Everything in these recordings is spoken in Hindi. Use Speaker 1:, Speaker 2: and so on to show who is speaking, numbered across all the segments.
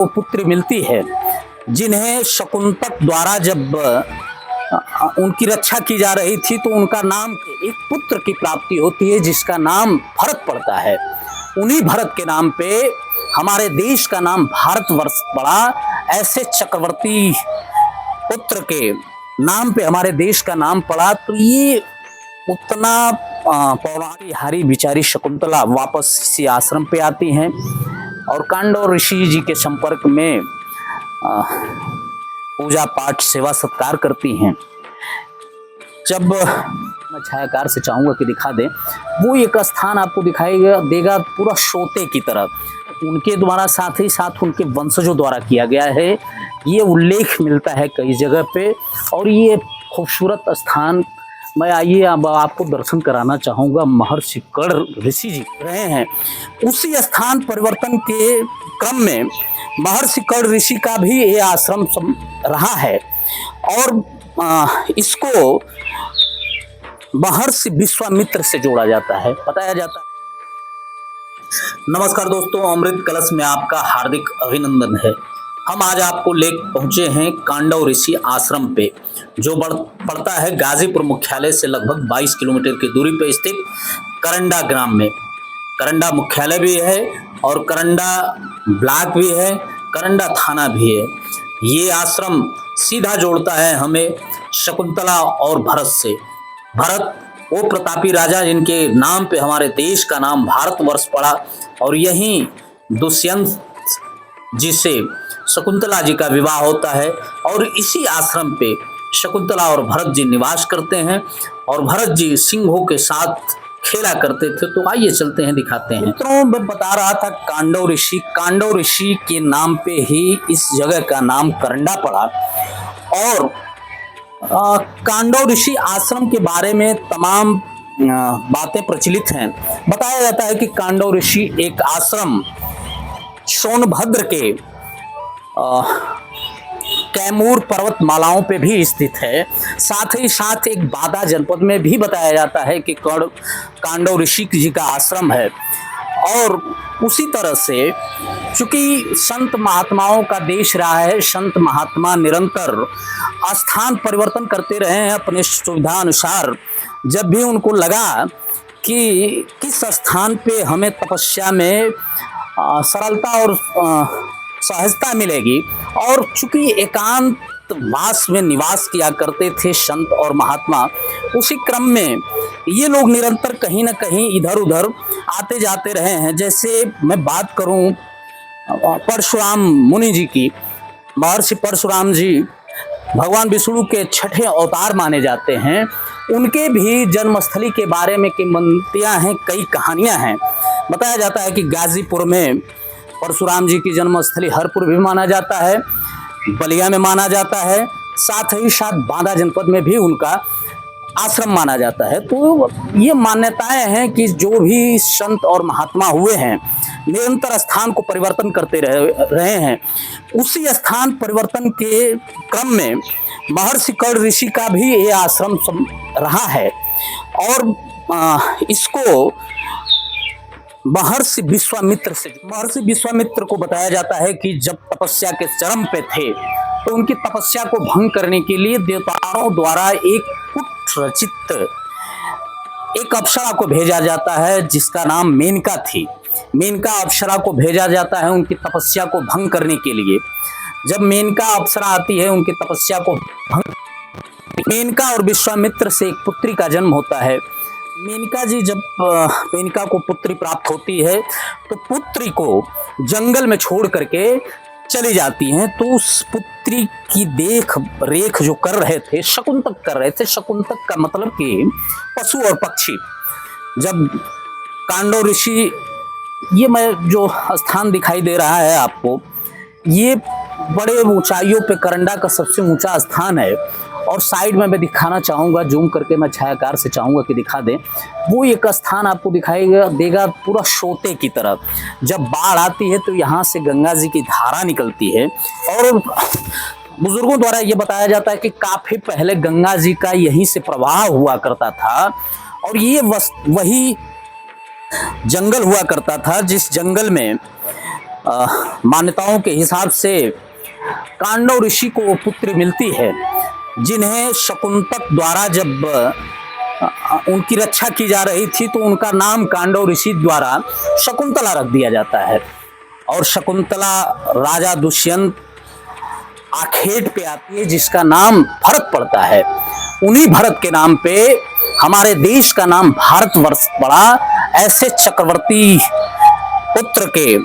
Speaker 1: वो पुत्री मिलती है जिन्हें शकुंतक द्वारा जब उनकी रक्षा की जा रही थी तो उनका नाम एक पुत्र की प्राप्ति होती है जिसका नाम भरत पड़ता है। उन्हीं भरत के नाम पे हमारे देश का नाम भारतवर्ष पड़ा। ऐसे चक्रवर्ती पुत्र के नाम पे हमारे देश का नाम पड़ा। तो ये उतना पौराणिक हारी बिचारी शकुंतला वापस इसी आश्रम पे आती हैं और कांडव ऋषि जी के संपर्क में पूजा पाठ सेवा सत्कार करती हैं। जब मैं छायाकार से चाहूंगा कि दिखा दें, वो एक स्थान आपको दिखाएगा देगा पूरा सोते की तरह उनके द्वारा, साथ ही साथ उनके वंशजों द्वारा किया गया है। ये उल्लेख मिलता है कई जगह पे और ये खूबसूरत स्थान मैं आइए अब आपको दर्शन कराना चाहूँगा। महर्षि कर्ण ऋषि जी रहे हैं, उसी स्थान परिवर्तन के क्रम में महर्षि कर्ण ऋषि का भी ये आश्रम रहा है और इसको महर्षि विश्वामित्र से जोड़ा जाता है, बताया जाता है। नमस्कार दोस्तों, अमृत कलश में आपका हार्दिक अभिनंदन है। हम आज आपको ले पहुंचे हैं कांडव ऋषि आश्रम पे, जो पड़ता है गाजीपुर मुख्यालय से लगभग 22 किलोमीटर की दूरी पे स्थित करंडा ग्राम में। करंडा मुख्यालय भी है और करंडा ब्लॉक भी है, करंडा थाना भी है। ये आश्रम सीधा जोड़ता है हमें शकुंतला और भरत से। भरत वो प्रतापी राजा जिनके नाम पे हमारे देश का नाम भारतवर्ष पड़ा और यहीं दुष्यंत जी से शकुंतला जी का विवाह होता है और इसी आश्रम पे शकुंतला और भरत जी निवास करते हैं और भरत जी सिंहों के साथ खेला करते थे। तो आइए चलते हैं, दिखाते हैं। मित्रों, मैं बता रहा था कांडव ऋषि के नाम पे ही इस जगह का नाम करंडा पड़ा और कांडव ऋषि आश्रम के बारे में तमाम बातें प्रचलित हैं। बताया जाता है कि कांडव ऋषि एक आश्रम सोनभद्र के कैमूर पर्वतमालाओं पे भी स्थित है। साथ ही साथ एक बादा जनपद में भी बताया जाता है कि कांडव ऋषि जी का आश्रम है। और उसी तरह से चूंकि संत महात्माओं का देश रहा है, संत महात्मा निरंतर स्थान परिवर्तन करते रहे हैं अपने सुविधा अनुसार। जब भी उनको लगा कि किस स्थान पे हमें तपस्या में सरलता और सहजता मिलेगी, और चूंकि एकांत वास में निवास किया करते थे संत और महात्मा, उसी क्रम में ये लोग निरंतर कहीं ना कहीं इधर उधर आते जाते रहे हैं। जैसे मैं बात करूं परशुराम मुनि जी की, महर्षि परशुराम जी भगवान विष्णु के छठे अवतार माने जाते हैं। उनके भी जन्मस्थली के बारे में किंवदंतियां हैं, कई कहानियां हैं। बताया जाता है कि गाजीपुर में परशुराम जी की जन्मस्थली हरपुर भी माना जाता है, बलिया में माना जाता है, साथ ही साथ बांदा जनपद में भी उनका आश्रम माना जाता है। तो ये मान्यताएं हैं कि जो भी संत और महात्मा हुए हैं निरंतर स्थान को परिवर्तन करते रहे हैं। उसी स्थान परिवर्तन के क्रम में महर्षि कर्ण ऋषि का भी ये आश्रम रहा है और इसको महर्षि विश्वामित्र को बताया जाता है कि जब तपस्या के चरम पे थे तो उनकी तपस्या को भंग करने के लिए देवताओं द्वारा एक पुत्र रचित एक अप्सरा को भेजा जाता है जिसका नाम मेनका थी। मेनका अप्सरा को भेजा जाता है उनकी तपस्या को भंग करने के लिए। जब मेनका अप्सरा आती है उनकी तपस्या को भंग, मेनका और विश्वामित्र से एक पुत्री का जन्म होता है। मेनका जी जब मेनका को पुत्री प्राप्त होती है तो पुत्री को जंगल में छोड़ करके चली जाती हैं। तो उस पुत्री की देख रेख जो कर रहे थे शकुंतक कर रहे थे। शकुंतक का मतलब कि पशु और पक्षी। जब कांडव ऋषि, ये मैं जो स्थान दिखाई दे रहा है आपको, ये बड़े ऊंचाइयों पे करंडा का सबसे ऊंचा स्थान है। और साइड में मैं दिखाना चाहूँगा, जूम करके मैं छायाकार से चाहूँगा कि दिखा दें, वो एक स्थान आपको दिखाई देगा पूरा सोते की तरह। जब बाढ़ आती है तो यहाँ से गंगा जी की धारा निकलती है और बुजुर्गों द्वारा ये बताया जाता है कि काफ़ी पहले गंगा जी का यहीं से प्रवाह हुआ करता था और ये वही जंगल हुआ करता था जिस जंगल में मान्यताओं के हिसाब से कांडव ऋषि को वो पुत्री मिलती है जिन्हें शकुंतक द्वारा जब उनकी रक्षा की जा रही थी तो उनका नाम कांडव ऋषि द्वारा शकुंतला रख दिया जाता है। और शकुंतला राजा दुष्यंत आखेट पे आती है जिसका नाम भरत पड़ता है। उन्हीं भरत के नाम पे हमारे देश का नाम भारतवर्ष पड़ा। ऐसे चक्रवर्ती पुत्र के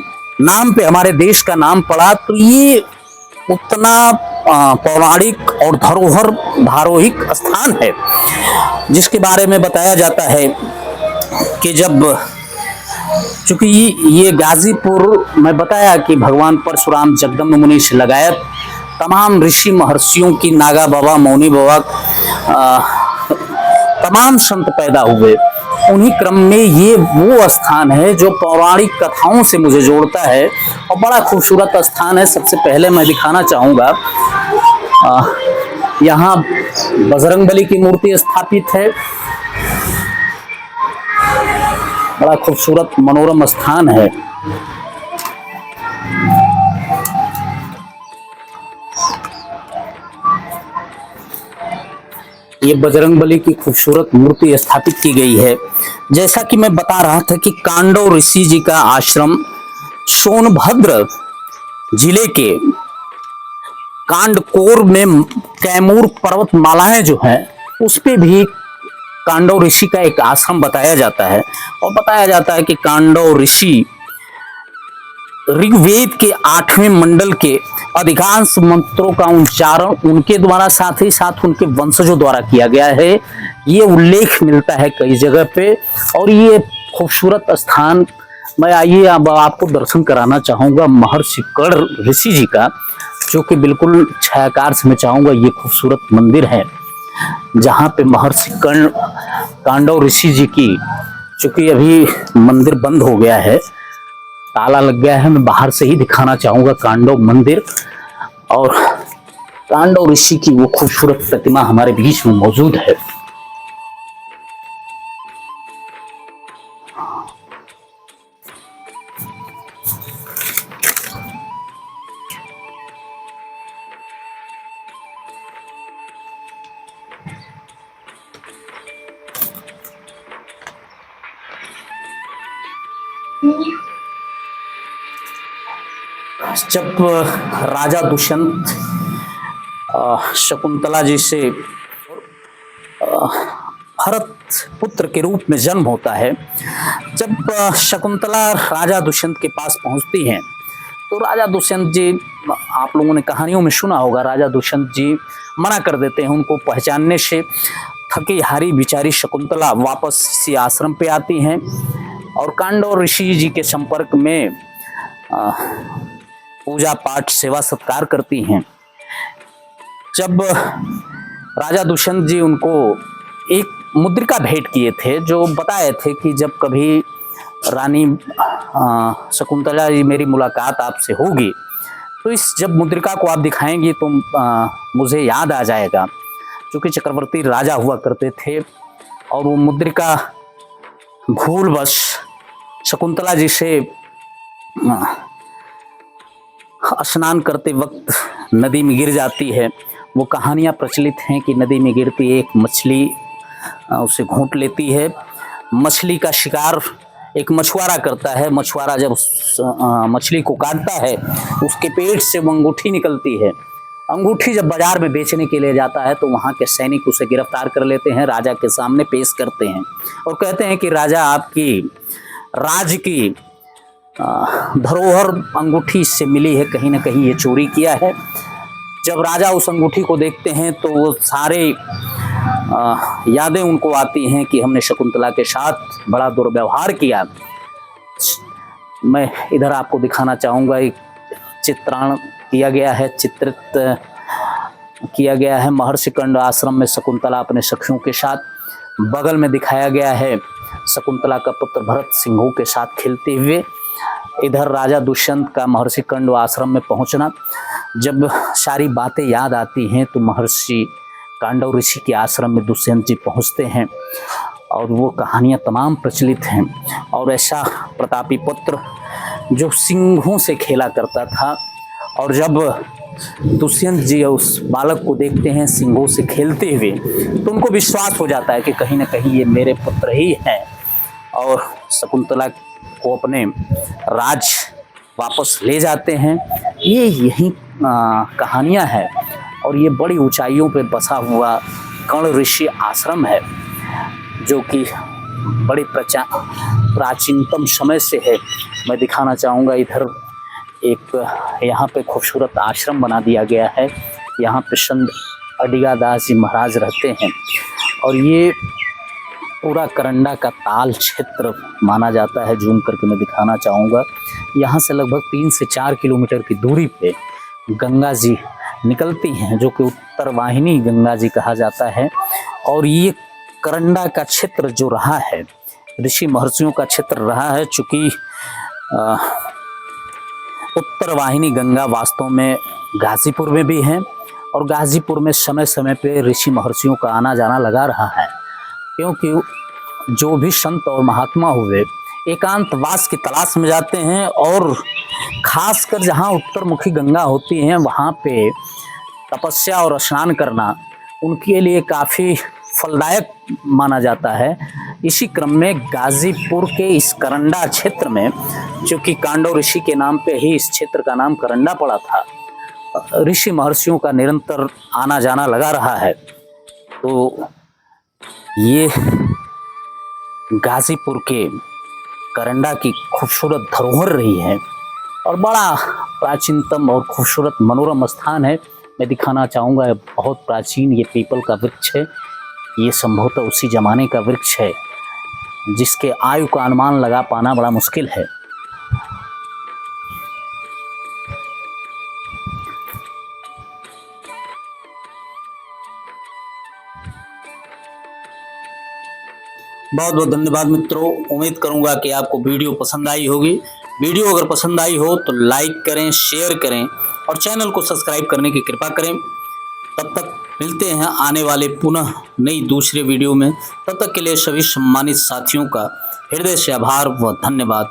Speaker 1: नाम पे हमारे देश का नाम पड़ा। तो ये उतना पौराणिक और धरोहर धारोहिक स्थान है जिसके बारे में बताया जाता है कि जब चूंकि ये गाजीपुर में बताया कि भगवान परशुराम जगदम्ब मुनि से लगायत तमाम ऋषि महर्षियों की नागा बाबा मौनी बाबा तमाम संत पैदा हुए। उन्हीं क्रम में ये वो स्थान है जो पौराणिक कथाओं से मुझे जोड़ता है और बड़ा खूबसूरत स्थान है। सबसे पहले मैं दिखाना चाहूँगा यहाँ बजरंगबली की मूर्ति स्थापित है। बड़ा खूबसूरत मनोरम स्थान है। ये बजरंगबली की खूबसूरत मूर्ति स्थापित की गई है। जैसा कि मैं बता रहा था कि कांडव ऋषि जी का आश्रम सोनभद्र जिले के कांडकोर में कैमूर पर्वतमालाएं जो हैं उस पे भी कांडव ऋषि का एक आश्रम बताया जाता है। और बताया जाता है कि कांडव ऋषि ऋग्वेद के 8वें मंडल के अधिकांश मंत्रों का उच्चारण उनके द्वारा साथ ही साथ उनके वंशजों द्वारा किया गया है। ये उल्लेख मिलता है कई जगह पे। और ये खूबसूरत स्थान मैं आइए अब आपको दर्शन कराना चाहूँगा महर्षि कर्ण ऋषि जी का, जो कि बिल्कुल छायाकार से मैं चाहूँगा ये खूबसूरत मंदिर है जहाँ पे महर्षि कर्ण कांडव ऋषि जी की, चूंकि अभी मंदिर बंद हो गया है, ताला लग गया है, मैं बाहर से ही दिखाना चाहूंगा कांडव मंदिर। और कांडव ऋषि की वो खूबसूरत प्रतिमा हमारे बीच में मौजूद है। जब राजा दुष्यंत शकुंतला जी से भरत पुत्र के रूप में जन्म होता है, जब शकुंतला राजा दुष्यंत के पास पहुंचती हैं तो राजा दुष्यंत जी, आप लोगों ने कहानियों में सुना होगा, राजा दुष्यंत जी मना कर देते हैं उनको पहचानने से। थकी हारी बिचारी शकुंतला वापस इसी आश्रम पे आती हैं और कांडव ऋषि जी के संपर्क में पूजा पाठ सेवा सत्कार करती हैं। जब राजा दुष्यंत जी उनको एक मुद्रिका भेंट किए थे, जो बताए थे कि जब कभी रानी शकुंतला जी मेरी मुलाकात आपसे होगी तो इस जब मुद्रिका को आप दिखाएंगी तो मुझे याद आ जाएगा, क्योंकि चक्रवर्ती राजा हुआ करते थे। और वो मुद्रिका भूलवश शकुंतला जी से स्नान करते वक्त नदी में गिर जाती है। वो कहानियाँ प्रचलित हैं कि नदी में गिरती एक मछली उसे घोंट लेती है। मछली का शिकार एक मछुआरा करता है। मछुआरा जब उस मछली को काटता है उसके पेट से वो अंगूठी निकलती है। अंगूठी जब बाजार में बेचने के लिए जाता है तो वहाँ के सैनिक उसे गिरफ्तार कर लेते हैं, राजा के सामने पेश करते हैं और कहते हैं कि राजा आपकी राज की धरोहर अंगूठी इससे मिली है, कहीं ना कहीं ये चोरी किया है। जब राजा उस अंगूठी को देखते हैं तो वो सारे यादें उनको आती हैं कि हमने शकुंतला के साथ बड़ा दुर्व्यवहार किया। मैं इधर आपको दिखाना चाहूँगा, एक चित्रण किया गया है, चित्रित किया गया है महर्षि कर्ण आश्रम में शकुंतला अपने सखियों के साथ। बगल में दिखाया गया है शकुंतला का पुत्र भरत सिंहों के साथ खेलते हुए। इधर राजा दुष्यंत का महर्षि कर्ण आश्रम में पहुंचना। जब सारी बातें याद आती हैं तो महर्षि कांडव ऋषि के आश्रम में दुष्यंत जी पहुंचते हैं और वो कहानियाँ तमाम प्रचलित हैं। और ऐसा प्रतापी पुत्र जो सिंहों से खेला करता था। और जब दुष्यंत जी उस बालक को देखते हैं सिंहों से खेलते हुए, तो उनको विश्वास हो जाता है कि कहीं ना कहीं ये मेरे पुत्र ही हैं, और शकुंतला को अपने राज वापस ले जाते हैं। ये यही कहानियाँ हैं, और ये बड़ी ऊंचाइयों पे बसा हुआ कर्ण ऋषि आश्रम है, जो कि बड़े प्राचीनतम समय से है। मैं दिखाना चाहूँगा, इधर एक यहाँ पे खूबसूरत आश्रम बना दिया गया है। यहाँ पे संत अडिगा दास जी महाराज रहते हैं, और ये पूरा करंडा का ताल क्षेत्र माना जाता है। जूम करके मैं दिखाना चाहूँगा, यहाँ से लगभग 3 से 4 किलोमीटर की दूरी पे गंगा जी निकलती हैं, जो कि उत्तर वाहिनी गंगा जी कहा जाता है। और ये करंडा का क्षेत्र जो रहा है, ऋषि महर्षियों का क्षेत्र रहा है। चूँकि उत्तर वाहिनी गंगा वास्तव में गाजीपुर में भी है, और गाजीपुर में समय समय पे ऋषि महर्षियों का आना जाना लगा रहा है, क्योंकि जो भी संत और महात्मा हुए एकांतवास की तलाश में जाते हैं, और खासकर जहाँ उत्तरमुखी गंगा होती हैं वहाँ पे तपस्या और स्नान करना उनके लिए काफ़ी फलदायक माना जाता है। इसी क्रम में गाजीपुर के इस करंडा क्षेत्र में, क्योंकि कांडव ऋषि के नाम पे ही इस क्षेत्र का नाम करंडा पड़ा था, ऋषि महर्षियों का निरंतर आना जाना लगा रहा है। तो ये गाजीपुर के करंडा की खूबसूरत धरोहर रही है, और बड़ा प्राचीनतम और खूबसूरत मनोरम स्थान है। मैं दिखाना चाहूँगा, बहुत प्राचीन ये पीपल का वृक्ष है। ये संभवतः उसी जमाने का वृक्ष है जिसके आयु का अनुमान लगा पाना बड़ा मुश्किल है। बहुत बहुत धन्यवाद मित्रों। उम्मीद करूंगा कि आपको वीडियो पसंद आई होगी। वीडियो अगर पसंद आई हो तो लाइक करें, शेयर करें, और चैनल को सब्सक्राइब करने की कृपा करें। तब तक मिलते हैं आने वाले पुनः नई दूसरे वीडियो में। तब तक के लिए सभी सम्मानित साथियों का हृदय से आभार व धन्यवाद।